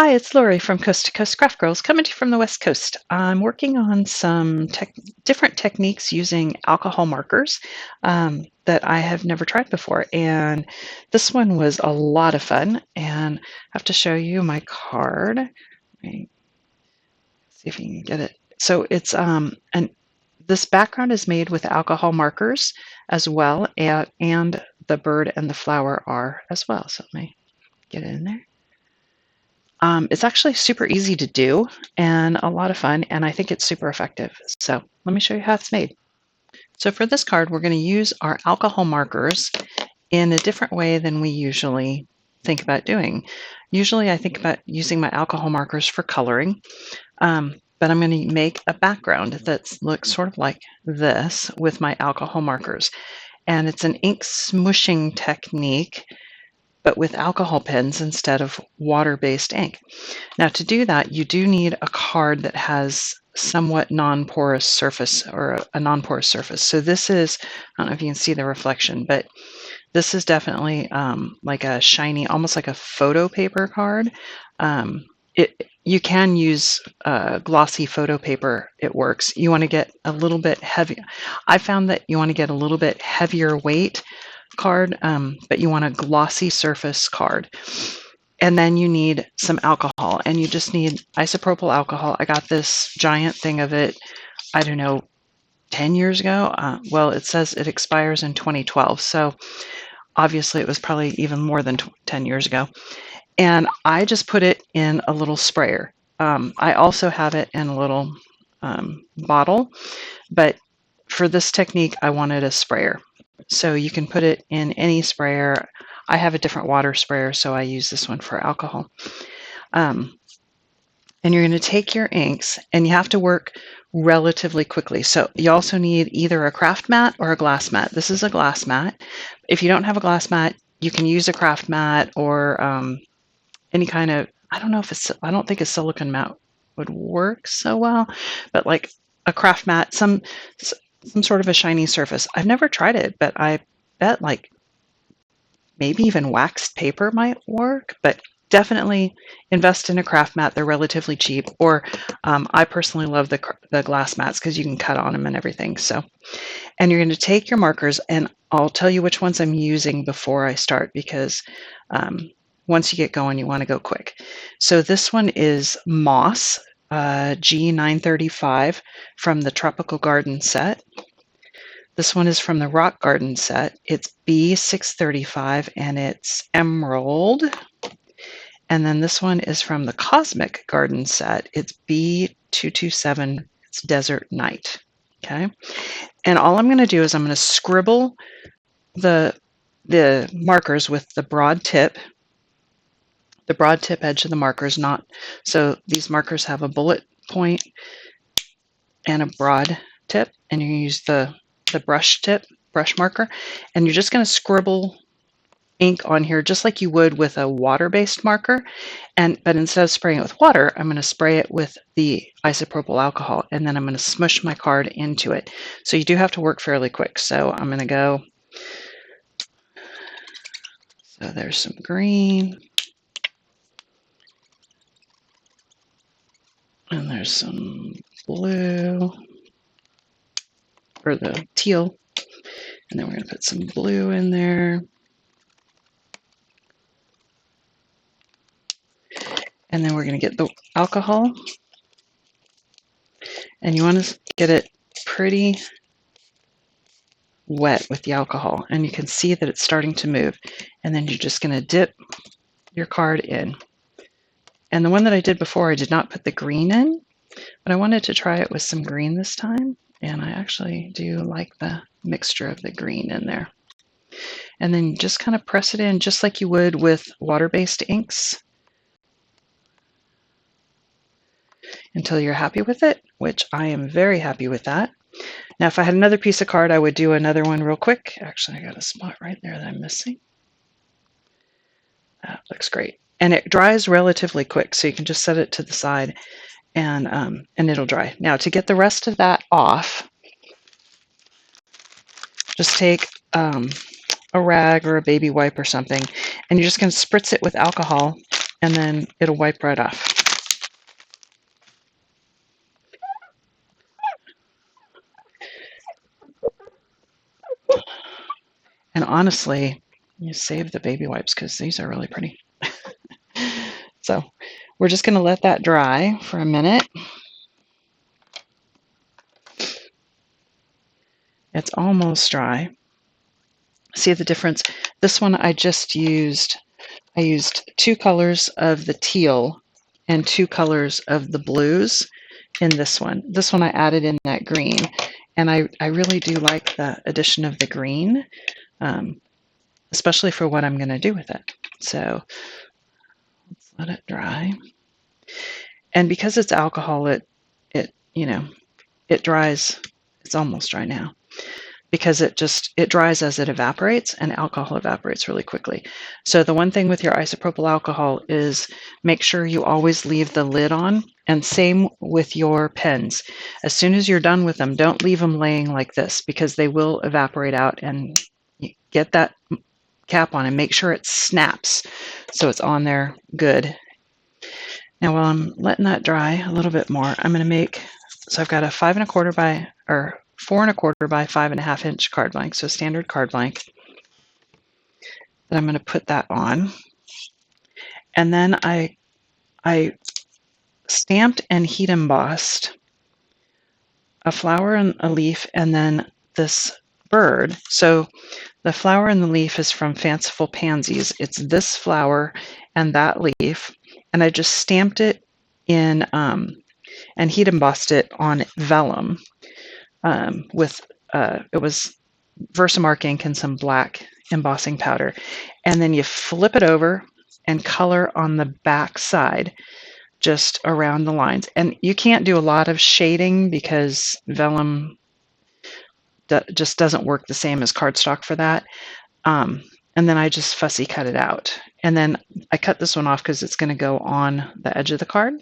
Hi, it's Lori from Coast to Coast Craft Girls coming to you from the West Coast. I'm working on some different techniques using alcohol markers that I have never tried before. And this one was a lot of fun. And I have to show you my card. Let me see if you can get it. So it's and this background is made with alcohol markers as well, and the bird and the flower are as well. So let me get it in there. It's actually super easy to do and a lot of fun, and I think it's super effective. So let me show you how it's made. So for this card, we're going to use our alcohol markers in a different way than we usually think about doing. Usually I think about using my alcohol markers for coloring, but I'm going to make a background that looks sort of like this with my alcohol markers. And it's an ink smooshing technique, but with alcohol pens instead of water-based ink. Now to do that, you do need a card that has somewhat non-porous surface or a non-porous surface. So this is, I don't know if you can see the reflection, but this is definitely like a shiny, almost like a photo paper card. You can use glossy photo paper. It works. You want to get a little bit heavy. I found that you want to get a little bit heavier weight card, but you want a glossy surface card. And then you need some alcohol, and you just need isopropyl alcohol. I got this giant thing of it, I don't know, 10 years ago. Well, it says it expires in 2012, so obviously it was probably even more than 10 years ago. And I just put it in a little sprayer. I also have it in a little bottle, but for this technique, I wanted a sprayer. So you can put it in any sprayer. I have a different water sprayer, so I use this one for alcohol. And you're going to take your inks, and you have to work relatively quickly. So you also need either a craft mat or a glass mat. This is a glass mat. If you don't have a glass mat, you can use a craft mat or any kind of, I don't know if it's, I don't think a silicone mat would work so well, but like a craft mat, some sort of a shiny surface. I've never tried it, but I bet like maybe even waxed paper might work, but definitely invest in a craft mat. They're relatively cheap. Or I personally love the glass mats because you can cut on them and everything. So, and you're going to take your markers, and I'll tell you which ones I'm using before I start, because once you get going, you want to go quick. So this one is Moss G935 from the Tropical Garden set. This one is from the Rock Garden set. It's B635 and it's Emerald. And then this one is from the Cosmic Garden set. It's B227. It's Desert Night. Okay. And all I'm going to do is I'm going to scribble the markers with the broad tip edge of the markers, not so these markers have a bullet point and a broad tip, and you use the brush marker, and you're just going to scribble ink on here just like you would with a water-based marker, but instead of spraying it with water, I'm going to spray it with the isopropyl alcohol, and then I'm going to smush my card into it. So you do have to work fairly quick. So I'm going to go, so there's some green, and there's some blue, or the teal, and then we're going to put some blue in there. And then we're going to get the alcohol, and you want to get it pretty wet with the alcohol, and you can see that it's starting to move. And then you're just going to dip your card in. And the one that I did before, I did not put the green in, but I wanted to try it with some green this time, and I actually do like the mixture of the green in there. And then just kind of press it in just like you would with water-based inks until you're happy with it, which I am very happy with that. Now, if I had another piece of card, I would do another one real quick. Actually, I got a spot right there that I'm missing. That looks great. And it dries relatively quick, so you can just set it to the side and it'll dry. Now, to get the rest of that off, just take a rag or a baby wipe or something, and you're just going to spritz it with alcohol and then it'll wipe right off. And honestly, you save the baby wipes because these are really pretty. So we're just going to let that dry for a minute. It's almost dry. See the difference? This one I used 2 colors of the teal and 2 colors of the blues in this one. This one I added in that green, and I really do like the addition of the green, especially for what I'm going to do with it. So let's let it dry. And because it's alcohol, it it dries. It's almost dry now because it dries as it evaporates, and alcohol evaporates really quickly. So the one thing with your isopropyl alcohol is make sure you always leave the lid on, and same with your pens. As soon as you're done with them, don't leave them laying like this because they will evaporate out, and you get that cap on and make sure it snaps so it's on there good. Now while I'm letting that dry a little bit more, I'm going to make, so I've got a 5 1/4 by, or 4 1/4 by 5 1/2 inch card blank, so standard card blank. Then I'm going to put that on. And then I stamped and heat embossed a flower and a leaf, and then this bird. So the flower and the leaf is from Fanciful Pansies. It's this flower and that leaf, and I just stamped it in and heat embossed it on vellum with it was Versamark ink and some black embossing powder, and then you flip it over and color on the back side just around the lines. And you can't do a lot of shading because vellum just doesn't work the same as cardstock for that. And then I just fussy cut it out. And then I cut this one off because it's going to go on the edge of the card.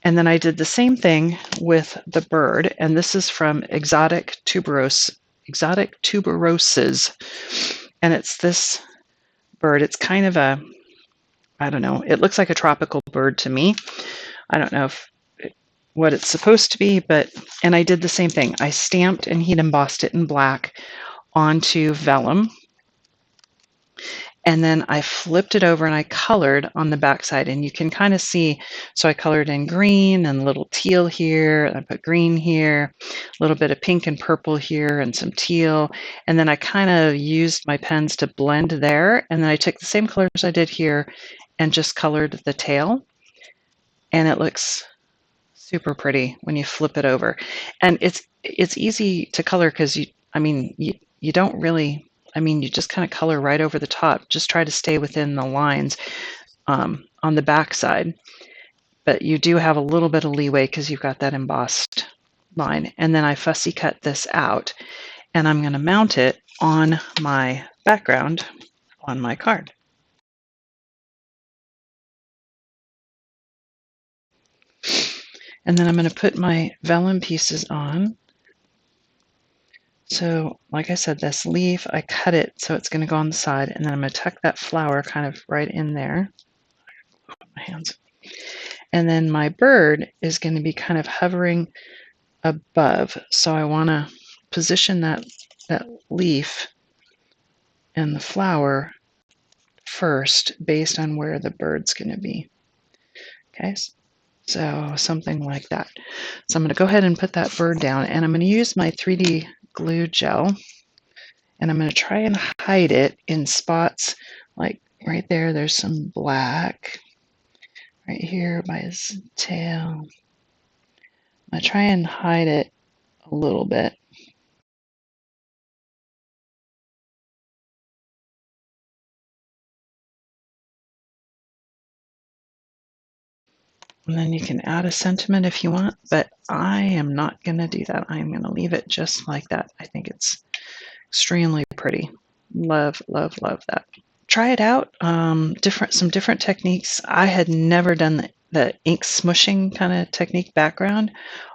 And then I did the same thing with the bird, and this is from Exotic Tuberoses, and it's this bird. It's kind of a, I don't know, it looks like a tropical bird to me. I don't know what it's supposed to be, and I did the same thing. I stamped and heat embossed it in black onto vellum. And then I flipped it over and I colored on the backside, and you can kind of see, so I colored in green and a little teal here, I put green here, a little bit of pink and purple here and some teal, and then I kind of used my pens to blend there, and then I took the same colors I did here and just colored the tail, and it looks super pretty when you flip it over. And it's easy to color because you don't really, you just kind of color right over the top. Just try to stay within the lines on the back side. But you do have a little bit of leeway because you've got that embossed line. And then I fussy cut this out, and I'm going to mount it on my background on my card. And then I'm going to put my vellum pieces on. So like I said, this leaf, I cut it so it's going to go on the side, and then I'm going to tuck that flower kind of right in there. My hands. And then my bird is going to be kind of hovering above. So I want to position that leaf and the flower first based on where the bird's going to be. Okay, so something like that. So I'm going to go ahead and put that bird down, and I'm going to use my 3D glue gel, and I'm going to try and hide it in spots like right there. There's some black right here by his tail. I'm going to try and hide it a little bit. And then you can add a sentiment if you want, but I am not going to do that. I'm going to leave it just like that. I think it's extremely pretty. Love, love, love that. Try it out. Some different techniques. I had never done the ink smooshing kind of technique background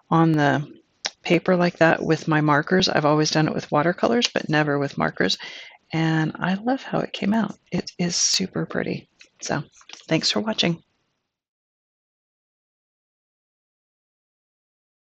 on the paper like that with my markers. I've always done it with watercolors, but never with markers. And I love how it came out. It is super pretty. So thanks for watching.